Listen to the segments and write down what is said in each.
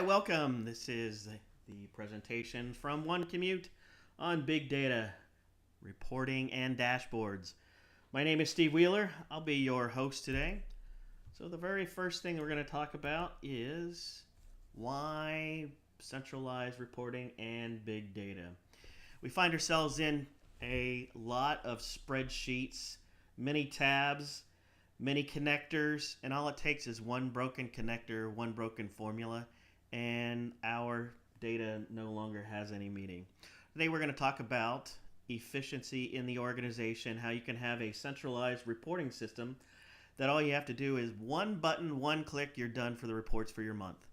welcome. This is the presentation from One Commute on Big Data, Reporting and Dashboards. My name is Steve Wheeler. I'll be your host today. So the very first thing we're going to talk about is why centralized reporting and big data. We find ourselves in a lot of spreadsheets, many tabs, many connectors, and all it takes is one broken connector, one broken formula, and our data no longer has any meaning. Today we're going to talk about efficiency in the organization, how you can have a centralized reporting system that all you have to do is one button, one click, you're done for the reports for your month.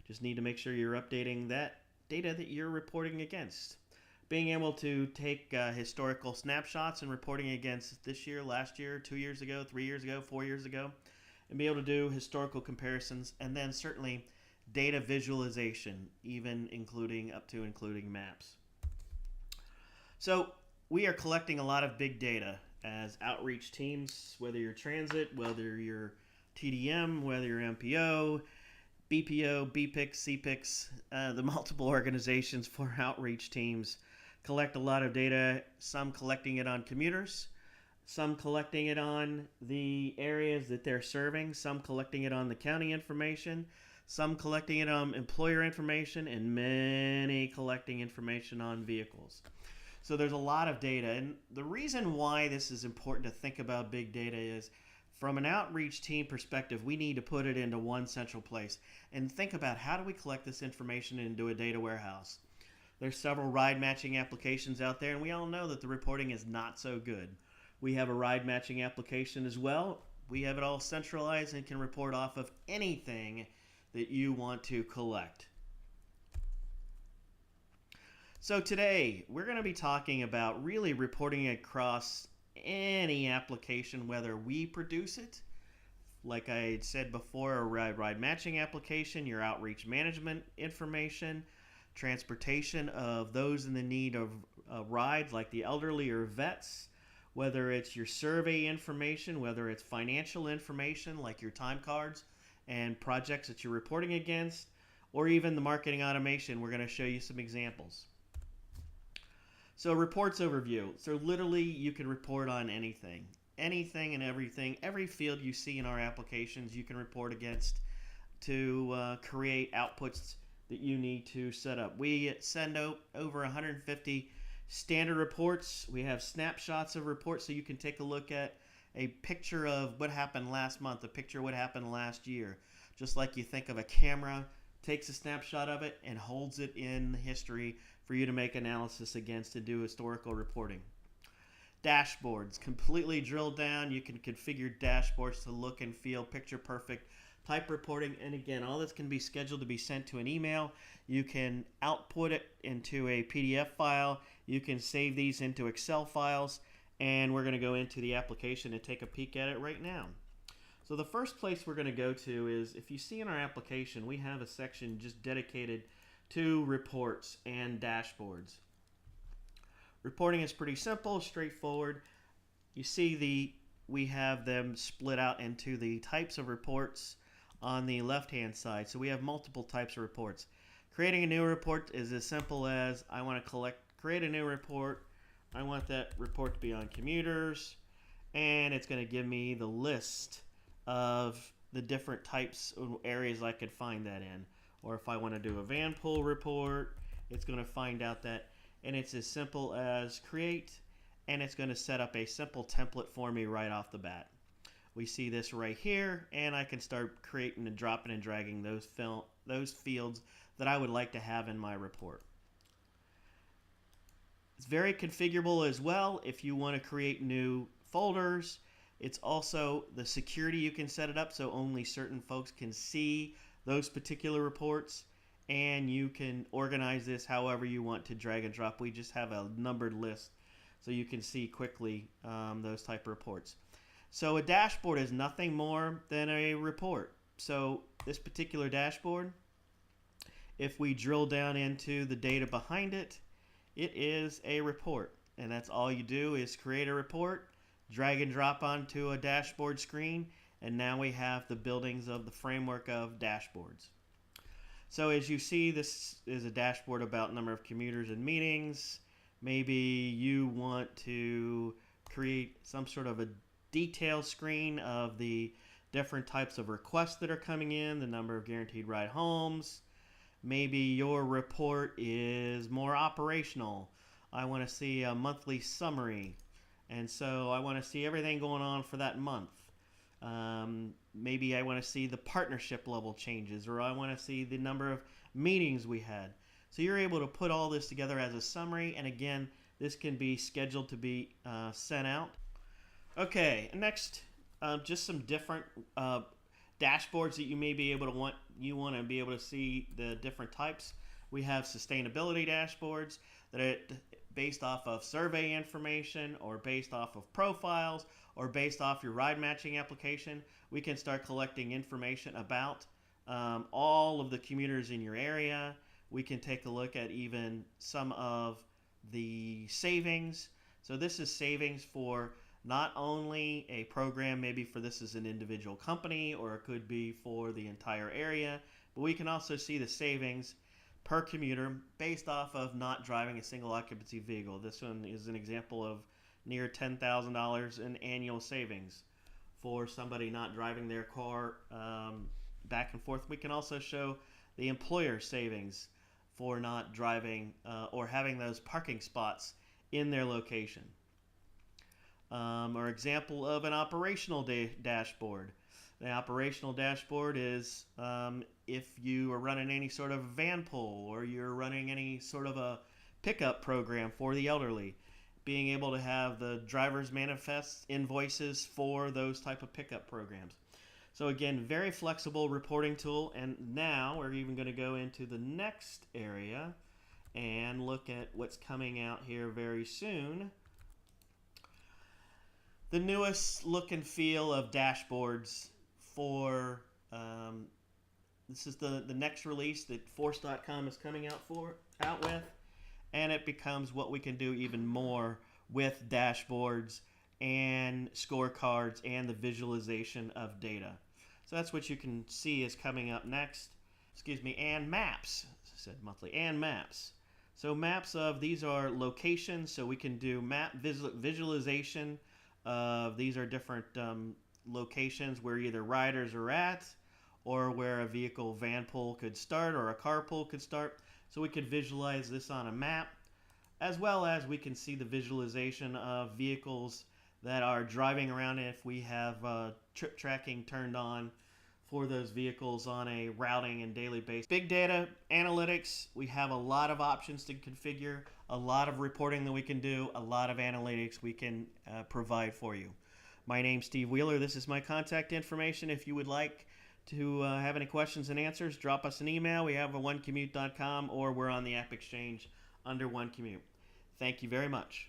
Just need to make sure you're updating that data that you're reporting against. Being able to take historical snapshots and reporting against this year, last year, 2 years ago, 3 years ago, 4 years ago, and be able to do historical comparisons, and then certainly data visualization, even including maps. So we are collecting a lot of big data as outreach teams, whether you're transit, whether you're TDM, whether you're MPO, BPO, BPICS, CPICS, the multiple organizations for outreach teams collect a lot of data, some collecting it on commuters, some collecting it on the areas that they're serving, some collecting it on the county information, some collecting it on employer information, and many collecting information on vehicles. So there's a lot of data, and the reason why this is important to think about big data is from an outreach team perspective, we need to put it into one central place and think about how do we collect this information into a data warehouse. There's several ride matching applications out there, and we all know that the reporting is not so good. We have a ride matching application as well. We have it all centralized and can report off of anything that you want to collect. So today, we're going to be talking about really reporting across any application, whether we produce it, like I said before, a ride matching application, your outreach management information, transportation of those in the need of rides like the elderly or vets, whether it's your survey information, whether it's financial information like your time cards and projects that you're reporting against, or even the marketing automation. We're going to show you some examples. So reports overview. So literally you can report on anything and everything. Every field you see in our applications you can report against to create outputs that you need to set up. We send out over 150 standard reports. We have snapshots of reports so you can take a look at a picture of what happened last month, a picture of what happened last year. Just like you think of a camera, takes a snapshot of it and holds it in history for you to make analysis against to do historical reporting. Dashboards, completely drilled down. You can configure dashboards to look and feel picture perfect type reporting, and again, all this can be scheduled to be sent to an email. You can output it into a PDF file. You can save these into Excel files, and we're going to go into the application and take a peek at it right now. So the first place we're going to go to is, if you see in our application, we have a section just dedicated to reports and dashboards. Reporting is pretty simple, straightforward. You see we have them split out into the types of reports on the left-hand side. So we have multiple types of reports. Creating a new report is as simple as I want to create a new report. I want that report to be on commuters, and it's going to give me the list of the different types of areas I could find that in. Or if I want to do a van pool report, it's going to find out that, and it's as simple as create, and it's going to set up a simple template for me right off the bat. We see this right here, and I can start creating and dropping and dragging those fields that I would like to have in my report. It's very configurable as well if you want to create new folders. It's also the security, you can set it up so only certain folks can see those particular reports, and you can organize this however you want to drag and drop. We just have a numbered list so you can see quickly those type of reports. So a dashboard is nothing more than a report. So this particular dashboard, if we drill down into the data behind it, it is a report. And that's all you do is create a report, drag and drop onto a dashboard screen, and now we have the buildings of the framework of dashboards. So as you see, this is a dashboard about number of commuters and meetings. Maybe you want to create some sort of a detailed screen of the different types of requests that are coming in, the number of guaranteed ride homes. Maybe your report is more operational. I want to see a monthly summary, and so I want to see everything going on for that month. Maybe I want to see the partnership level changes, or I want to see the number of meetings we had. So you're able to put all this together as a summary, and again, this can be scheduled to be sent out. Okay, next, just some different dashboards that you may be able to want to be able to see the different types. We have sustainability dashboards that are based off of survey information, or based off of profiles, or based off your ride matching application. We can start collecting information about all of the commuters in your area. We can take a look at even some of the savings. So this is savings for not only a program, maybe for this is an individual company, or it could be for the entire area, but we can also see the savings per commuter based off of not driving a single occupancy vehicle. This one is an example of near $10,000 in annual savings for somebody not driving their car back and forth. We can also show the employer savings for not driving or having those parking spots in their location. Or example of an operational dashboard. The operational dashboard is if you are running any sort of van pull, or you're running any sort of a pickup program for the elderly, being able to have the driver's manifest invoices for those type of pickup programs. So again, very flexible reporting tool. And now we're even going to go into the next area and look at what's coming out here very soon. The newest look and feel of dashboards for this is the next release that Force.com is coming out with, and it becomes what we can do even more with dashboards and scorecards and the visualization of data. So that's what you can see is coming up next. And maps. I said monthly, and maps. So maps of these are locations, so we can do map visualization. These are different locations where either riders are at, or where a vehicle van pull could start, or a car pull could start. So we could visualize this on a map, as well as we can see the visualization of vehicles that are driving around if we have trip tracking turned on for those vehicles on a routing and daily basis. Big data analytics, we have a lot of options to configure, a lot of reporting that we can do, a lot of analytics we can provide for you. My name's Steve Wheeler. This is my contact information. If you would like to have any questions and answers, drop us an email. We have a onecommute.com, or we're on the App Exchange under OneCommute. Thank you very much.